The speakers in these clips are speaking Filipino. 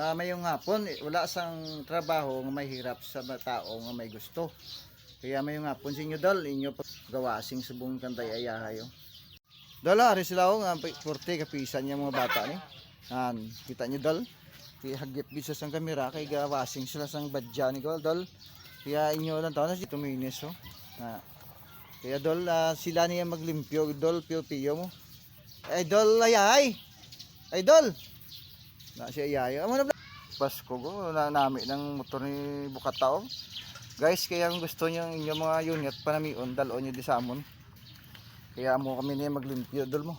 Mayong hapon, wala sang trabaho nga may hirap sa tao nga may gusto. Kaya mayong hapon sa inyo dol, inyo gawasing subong kantay ayahayo. Dol, hari sila nga 40 kapisan yung mga bata ni. Kita nyo dol, hagip bisa sang kamera kay gawasing sila sang badya ni dol. Kaya inyo lang taon na si tuminis oh. Kaya dol, sila niya maglimpyo dol, piyo-piyo mo. Ay dol, ayay. Ay dol. Na si ayay. Amo na Pasko go na nami ng motor ni Bukataw. Guys, kaya kung gusto niyo inyo mga unit panamion, dalon niyo di sa amon. Kaya mo kami niya maglimpyo dol mo.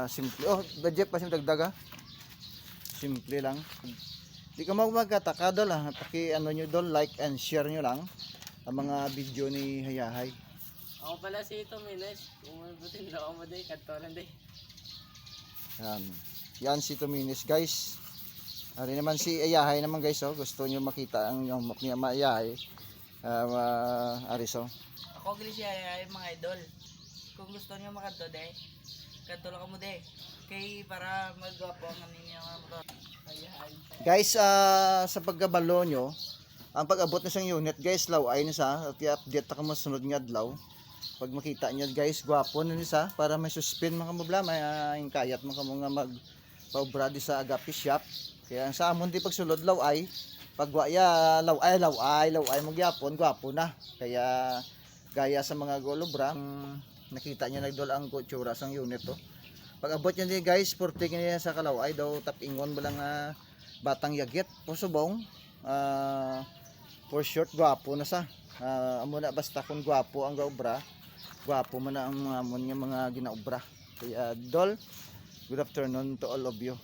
Simple. Oh, budget pa sim dagdag ha. Simple lang. Di ka magkataka dol ha. Paki ano niyo dol, like and share niyo lang ang mga video ni Hayahay. Ako pala si Ito Miles. Kung mabutin na ako mo day, kantoran day. Yan si Tuminis guys. Ari naman si Ayahay naman guys oh. Gusto niyo makita ang yamok niya Ayahay. Ariso. Ako gali si Ayahay mga idol. Kung gusto niyo makanto day, kanto lang mo day. Kay para magwapo ang ninyo mga motor. Ayahay. Guys, sa pagkabalo nyo, ang pag-abot na siyang unit guys, law ay nisa. At i-update ako masunod nga adlaw. Pag makita niyo guys, gwapo na nisa para may suspend mga mabla, may yung kayat mga mga mag paubra di sa Agapi Shop. Kaya sa amon di pagsulod law ay pagwaya law ay magyapon gwapo na. Kaya gaya sa mga golobra, nakita niyo nagdol ang kutsura sang unit to. Pag abot niyo guys, 40 kini sa kalaw ay daw tapingon ba lang batang yagit pusubong. For short gwapo na sa. Amo na basta kung gwapo ang gaobra, gwapo man na ang mga ginaobra. Kaya dol, good afternoon to all of you.